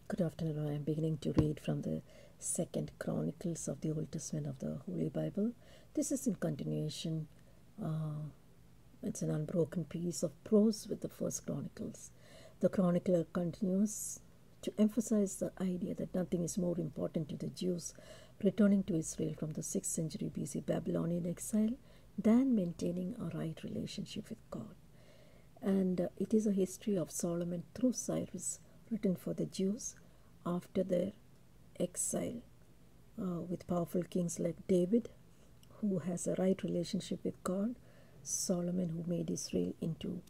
Good afternoon. I am beginning to read from the second Chronicles of the Old Testament of the Holy Bible. This is in continuation. It's an unbroken piece of prose with the first Chronicles. The chronicler continues to emphasize the idea that nothing is more important to the Jews returning to Israel from the 6th century BC Babylonian exile than maintaining a right relationship with God. And it is a history of Solomon through Cyrus, written for the Jews after their exile, with powerful kings like David, who has a right relationship with God, Solomon, who made Israel into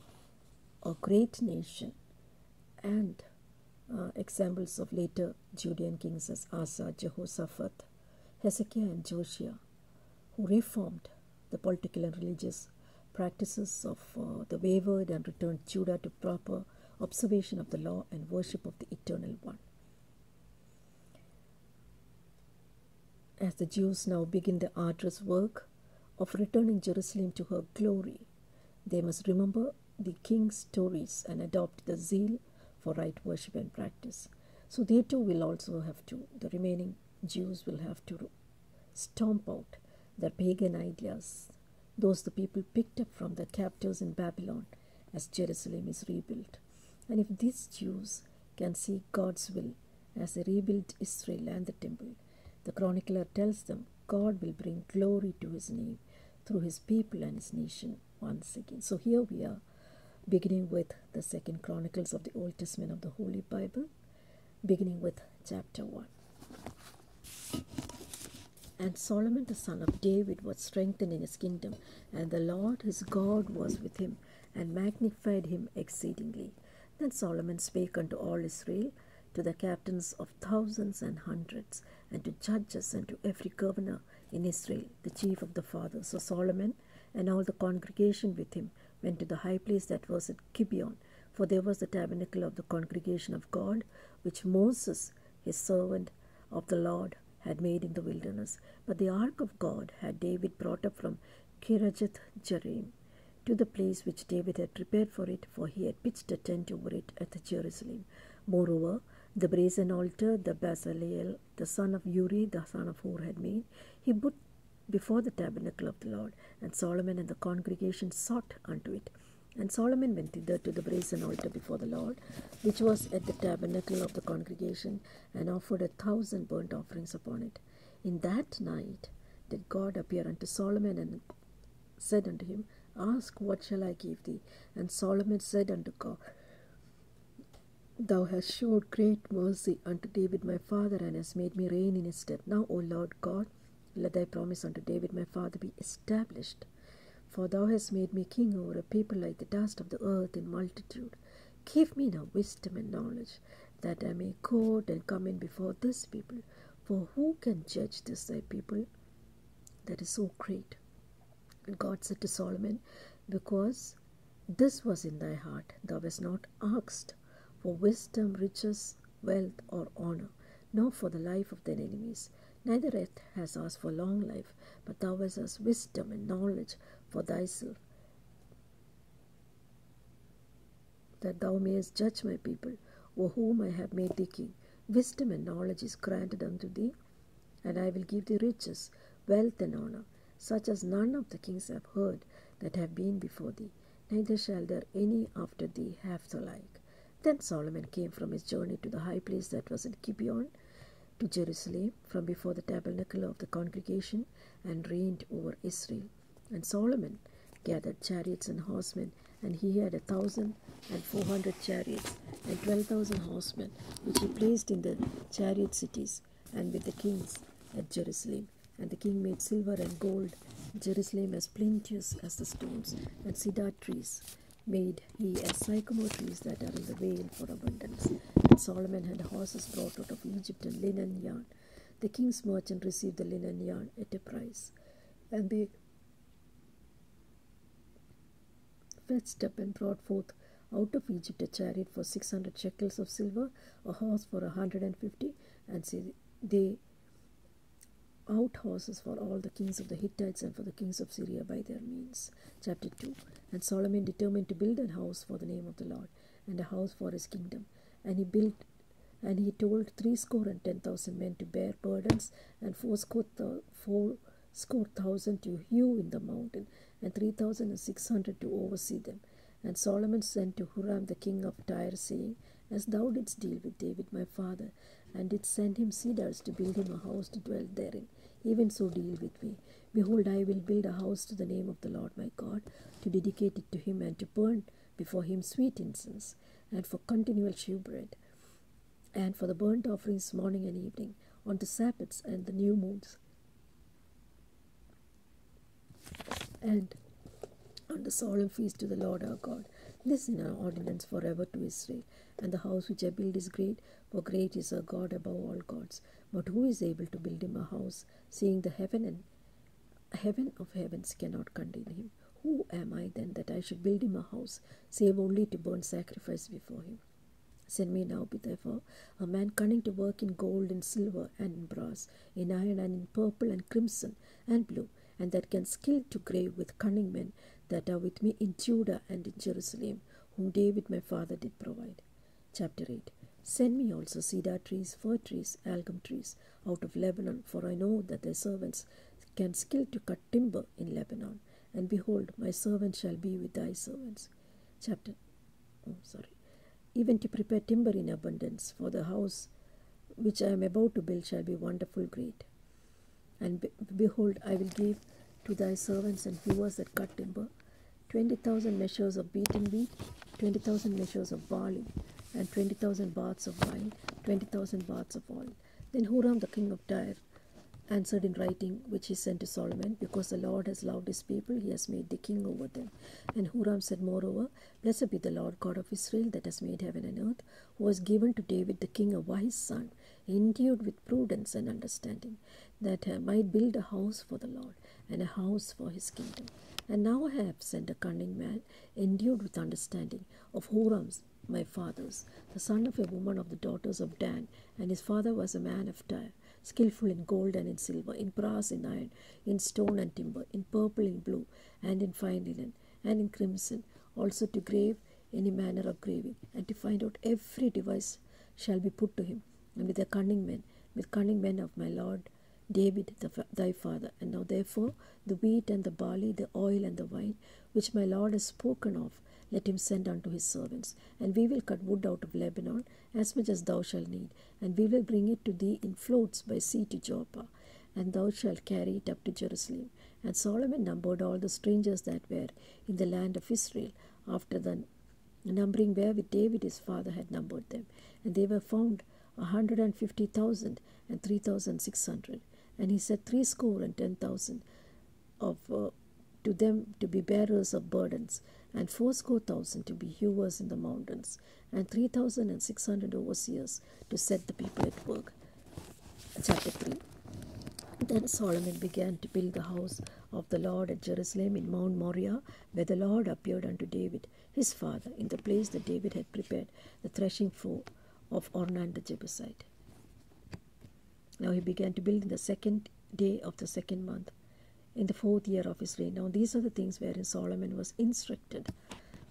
a great nation, and examples of later Judean kings as Asa, Jehoshaphat, Hezekiah, and Josiah, who reformed the political and religious practices of the wayward and returned Judah to proper observation of the law and worship of the Eternal One. As the Jews now begin the arduous work of returning Jerusalem to her glory, they must remember the king's stories and adopt the zeal for right worship and practice. So they too will also have to, the remaining Jews will have to stomp out their pagan ideas, those the people picked up from the captives in Babylon as Jerusalem is rebuilt. And if these Jews can see God's will as they rebuild Israel and the temple, the chronicler tells them God will bring glory to his name through his people and his nation once again. So here we are, beginning with the second Chronicles of the Old Testament of the Holy Bible, beginning with chapter 1. And Solomon the son of David was strengthened in his kingdom, and the Lord his God was with him, and magnified him exceedingly. Then Solomon spake unto all Israel, to the captains of thousands and hundreds, and to judges, and to every governor in Israel, the chief of the fathers. So Solomon and all the congregation with him went to the high place that was at Gibeon, for there was the tabernacle of the congregation of God, which Moses, his servant of the Lord, had made in the wilderness. But the ark of God had David brought up from Kirjath Jearim to the place which David had prepared for it, for he had pitched a tent over it at Jerusalem. Moreover, the brazen altar, the Bezaleel, the son of Uri, the son of Hur, had made, he put before the tabernacle of the Lord, and Solomon and the congregation sought unto it. And Solomon went thither to the brazen altar before the Lord, which was at the tabernacle of the congregation, and offered 1,000 burnt offerings upon it. In that night did God appear unto Solomon, and said unto him, Ask, what shall I give thee? And Solomon said unto God, Thou hast showed great mercy unto David my father, and hast made me reign in his stead. Now, O Lord God, let thy promise unto David my father be established. For thou hast made me king over a people like the dust of the earth in multitude. Give me now wisdom and knowledge, that I may go out and come in before this people. For who can judge this thy people that is so great? And God said to Solomon, Because this was in thy heart, thou hast not asked for wisdom, riches, wealth, or honor, nor for the life of thine enemies. Neither hast asked for long life, but thou hast asked wisdom and knowledge for thyself, that thou mayest judge my people, over whom I have made thee king. Wisdom and knowledge is granted unto thee, and I will give thee riches, wealth, and honor, such as none of the kings have heard that have been before thee, neither shall there any after thee have the like. Then Solomon came from his journey to the high place that was at Gibeon, to Jerusalem, from before the tabernacle of the congregation, and reigned over Israel. And Solomon gathered chariots and horsemen, and he had 1,400 chariots and 12,000 horsemen, which he placed in the chariot cities, and with the kings at Jerusalem. And the king made silver and gold Jerusalem as plenteous as the stones, and cedar trees made he as sycamore trees that are in the vale for abundance. And Solomon had horses brought out of Egypt and linen yarn. The king's merchant received the linen yarn at a price, and they fetched up and brought forth out of Egypt a chariot for 600 shekels of silver, a horse for 150, and they out horses for all the kings of the Hittites and for the kings of Syria by their means. Chapter 2. And Solomon determined to build a house for the name of the Lord, and a house for his kingdom. And he built And he told 70,000 men to bear burdens, and 70,000 to hew in the mountain, and 3,600 to oversee them. And Solomon sent to Huram the king of Tyre, saying, As thou didst deal with David my father, and didst send him cedars to build him a house to dwell therein, even so deal with me. Behold, I will build a house to the name of the Lord my God, to dedicate it to him, and to burn before him sweet incense, and for continual shewbread, and for the burnt offerings morning and evening, on the Sabbaths and the new moons, and on the solemn feast to the Lord our God. This is an ordinance forever to Israel. And the house which I build is great, for great is our God above all gods. But who is able to build him a house, seeing the heaven of heavens cannot contain him? Who am I then that I should build him a house, save only to burn sacrifice before him? Send me now, therefore, a man cunning to work in gold and silver and in brass, in iron and in purple and crimson and blue, and that can skill to grave with cunning men that are with me in Judah and in Jerusalem, whom David my father did provide. Chapter 8. Send me also cedar trees, fir trees, algum trees out of Lebanon, for I know that thy servants can skill to cut timber in Lebanon. And behold, my servant shall be with thy servants. Even to prepare timber in abundance, for the house which I am about to build shall be wonderful great. And behold, I will give to thy servants and hewers that cut timber 20,000 measures of beaten wheat, 20,000 measures of barley, and 20,000 baths of wine, 20,000 baths of oil. Then Huram the king of Tyre answered in writing, which he sent to Solomon, Because the Lord has loved his people, he has made thee king over them. And Huram said, Moreover, Blessed be the Lord God of Israel, that has made heaven and earth, who has given to David the king a wise son, endued with prudence and understanding, that I might build a house for the Lord, and a house for his kingdom. And now I have sent a cunning man, endued with understanding, of Huram's my fathers, the son of a woman of the daughters of Dan, and his father was a man of Tyre, skillful in gold and in silver, in brass, in iron, in stone and timber, in purple, in blue, and in fine linen, and in crimson, also to grave any manner of graving, and to find out every device shall be put to him, and with cunning men of my Lord David thy father. And now therefore the wheat and the barley, the oil and the wine, which my Lord has spoken of, let him send unto his servants. And we will cut wood out of Lebanon, as much as thou shalt need, and we will bring it to thee in floats by sea to Joppa, and thou shalt carry it up to Jerusalem. And Solomon numbered all the strangers that were in the land of Israel, after the numbering wherewith David his father had numbered them. And they were found 150,000 and 3,600. And he set 70,000 of to them to be bearers of burdens, and 80,000 to be hewers in the mountains, and 3,600 overseers to set the people at work. Chapter 3. Then Solomon began to build the house of the Lord at Jerusalem in Mount Moriah, where the Lord appeared unto David his father, in the place that David had prepared, the threshing floor of Ornan the Jebusite. Now he began to build in the 2nd day of the 2nd month, in the 4th year of his reign. Now these are the things wherein Solomon was instructed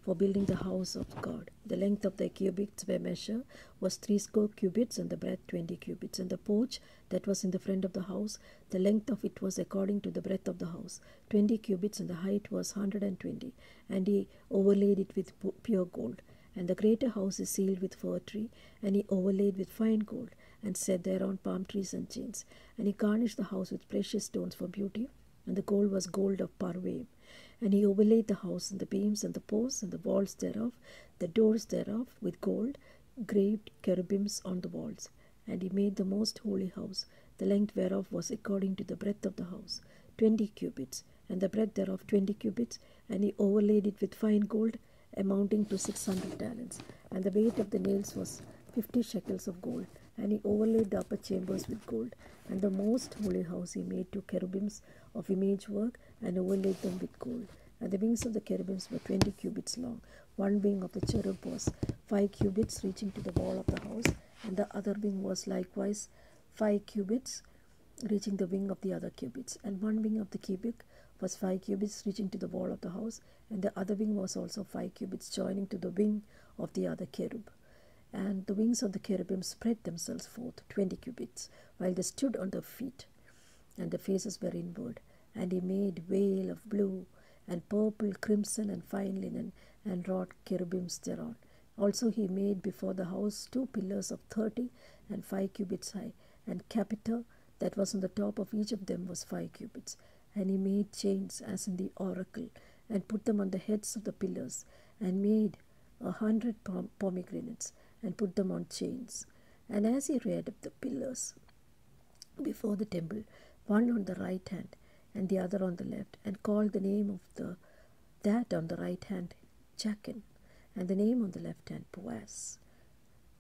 for building the house of God. The length of the cubits by measure was 60 cubits, and the breadth 20 cubits. And the porch that was in the front of the house, the length of it was according to the breadth of the house, 20 cubits, and the height was 120. And he overlaid it with pure gold. And the greater house is sealed with fir tree, and he overlaid with fine gold, and set thereon palm trees and chains. And he garnished the house with precious stones for beauty, and the gold was gold of Parvaim. And he overlaid the house and the beams and the posts and the walls thereof, the doors thereof, with gold, graved cherubims on the walls. And he made the most holy house, the length whereof was according to the breadth of the house, 20 cubits, and the breadth thereof 20 cubits. And he overlaid it with fine gold, amounting to 600 talents. And the weight of the nails was 50 shekels of gold. And he overlaid the upper chambers with gold. And the most holy house he made 2 cherubims of image work, and overlaid them with gold. And the wings of the cherubims were 20 cubits long. One wing of the cherub was 5 cubits, reaching to the wall of the house, and the other wing was likewise 5 cubits, reaching the wing of the other cubits. And one wing of the cubit was 5 cubits, reaching to the wall of the house, and the other wing was also 5 cubits, joining to the wing of the other cherub. And the wings of the cherubim spread themselves forth 20 cubits, while they stood on their feet, and their faces were inward. And he made veil of blue, and purple, crimson, and fine linen, and wrought cherubims thereon. Also he made before the house 2 pillars of 30 and 5 cubits high, and capita that was on the top of each of them was 5 cubits. And he made chains as in the oracle, and put them on the heads of the pillars, and made 100 pomegranates, and put them on chains. And as he reared up the pillars before the temple, one on the right hand and the other on the left, and called the name of that on the right hand Jachin, and the name on the left hand Boaz.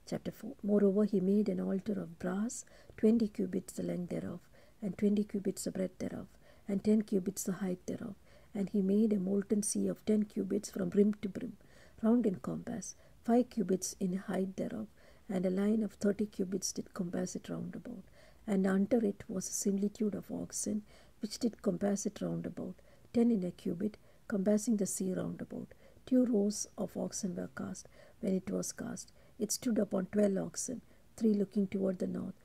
Chapter 4. Moreover, he made an altar of brass, 20 cubits the length thereof, and 20 cubits the breadth thereof, and 10 cubits the height thereof. And he made a molten sea of 10 cubits from brim to brim, round in compass, 5 cubits in height thereof, and a line of 30 cubits did compass it round about. And under it was a similitude of oxen, which did compass it round about, 10 in a cubit, compassing the sea round about. 2 rows of oxen were cast. When it was cast, it stood upon 12 oxen, 3 looking toward the north,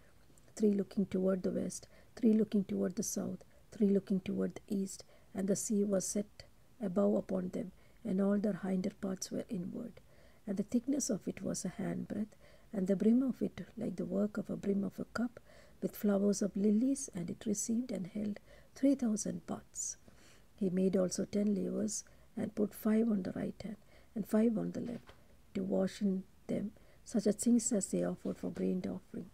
3 looking toward the west, 3 looking toward the south, 3 looking toward the east, and the sea was set above upon them, and all their hinder parts were inward. And the thickness of it was a handbreadth, and the brim of it like the work of a brim of a cup, with flowers of lilies, and it received and held 3,000 pots. He made also 10 lavers, and put 5 on the right hand, and 5 on the left, to wash in them such things as they offered for grain offering.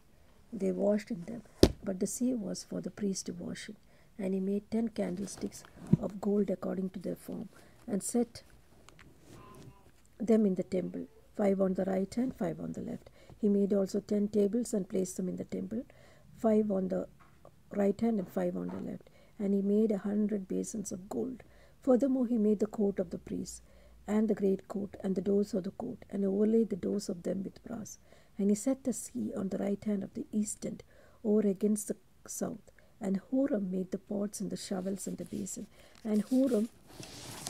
They washed in them, but the sea was for the priest to wash in. And he made 10 candlesticks of gold according to their form, and set them in the temple, 5 on the right hand, 5 on the left. He made also 10 tables, and placed them in the temple, 5 on the right hand and 5 on the left. And he made 100 basins of gold. Furthermore, he made the court of the priests, and the great court, and the doors of the court, and overlaid the doors of them with brass. And he set the sea on the right hand of the east end, over against the south. And Huram made the pots and the shovels and the basin. And Huram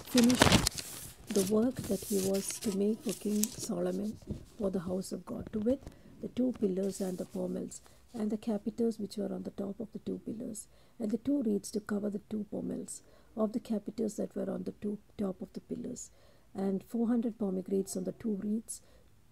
finished the work that he was to make for King Solomon for the house of God, to wit, the 2 pillars and the pommels, and the capiters which were on the top of the 2 pillars, and the 2 reeds to cover the 2 pommels of the capiters that were on the top of the pillars, and 400 pomegranates on the 2 reeds,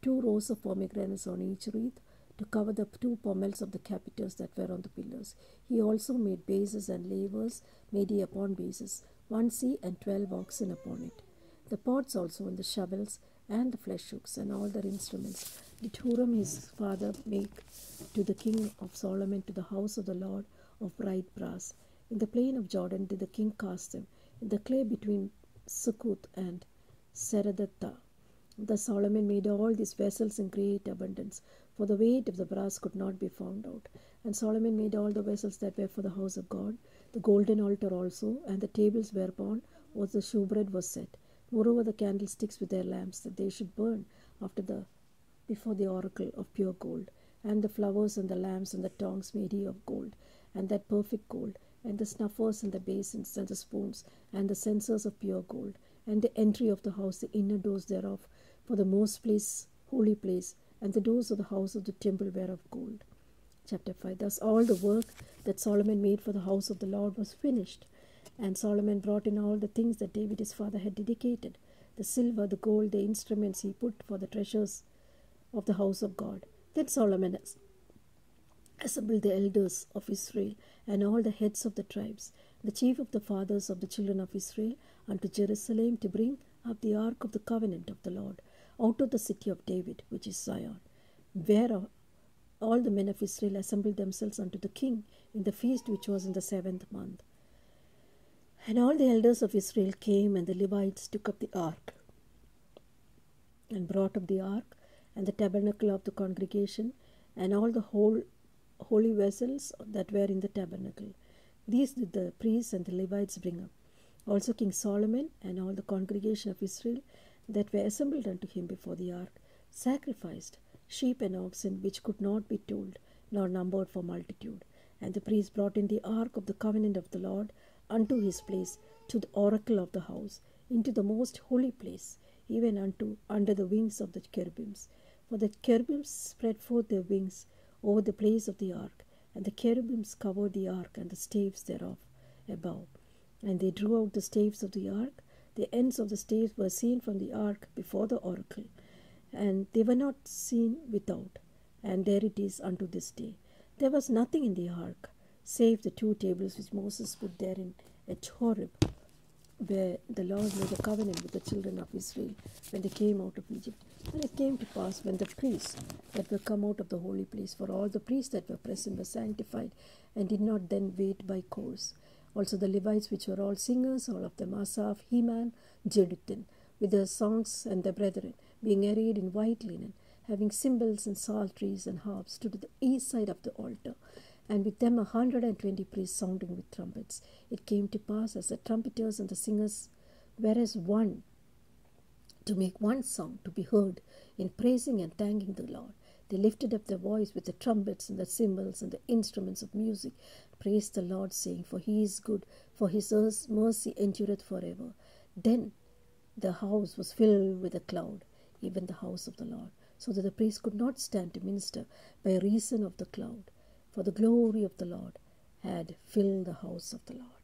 2 rows of pomegranates on each wreath, to cover the 2 pommels of the capiters that were on the pillars. He also made bases and lavers, made he upon bases, 1 sea and 12 oxen upon it. The pots also and the shovels and the flesh hooks and all their instruments did Huram his father make to the king of Solomon to the house of the Lord of bright brass. In the plain of Jordan did the king cast them, in the clay between Succoth and Seradatta. Thus Solomon made all these vessels in great abundance, for the weight of the brass could not be found out. And Solomon made all the vessels that were for the house of God, the golden altar also, and the tables whereupon was the shewbread was set. Moreover, the candlesticks with their lamps, that they should burn before the oracle of pure gold, and the flowers and the lamps and the tongs made he of gold, and that perfect gold, and the snuffers and the basins and the spoons and the censers of pure gold, and the entry of the house, the inner doors thereof, for the most place, holy place, and the doors of the house of the temple were of gold. Chapter 5. Thus all the work that Solomon made for the house of the Lord was finished. And Solomon brought in all the things that David his father had dedicated, the silver, the gold, the instruments he put for the treasures of the house of God. Then Solomon assembled the elders of Israel and all the heads of the tribes, the chief of the fathers of the children of Israel, unto Jerusalem to bring up the ark of the covenant of the Lord out of the city of David, which is Zion, whereof all the men of Israel assembled themselves unto the king in the feast which was in the 7th month. And all the elders of Israel came, and the Levites took up the ark, and brought up the ark, and the tabernacle of the congregation, and all the holy vessels that were in the tabernacle. These did the priests and the Levites bring up. Also King Solomon and all the congregation of Israel that were assembled unto him before the ark sacrificed sheep and oxen, which could not be told nor numbered for multitude. And the priests brought in the ark of the covenant of the Lord unto his place, to the oracle of the house, into the most holy place, even unto under the wings of the cherubims. For the cherubims spread forth their wings over the place of the ark, and the cherubims covered the ark and the staves thereof above. And they drew out the staves of the ark. The ends of the staves were seen from the ark before the oracle, and they were not seen without. And there it is unto this day. There was nothing in the ark, save the 2 tables which Moses put therein at Horeb, where the Lord made a covenant with the children of Israel when they came out of Egypt. And it came to pass, when the priests that were come out of the holy place, for all the priests that were present were sanctified, and did not then wait by course. Also the Levites, which were all singers, all of them, Asaph, Heman, Jeduthun, with their songs and their brethren, being arrayed in white linen, having cymbals and psalteries and harps, stood at the east side of the altar, and with them 120 priests sounding with trumpets. It came to pass, as the trumpeters and the singers were as one, to make one sound to be heard in praising and thanking the Lord, they lifted up their voice with the trumpets and the cymbals and the instruments of music, praised the Lord, saying, For he is good, for his mercy endureth forever. Then the house was filled with a cloud, even the house of the Lord, so that the priests could not stand to minister by reason of the cloud, for the glory of the Lord had filled the house of the Lord.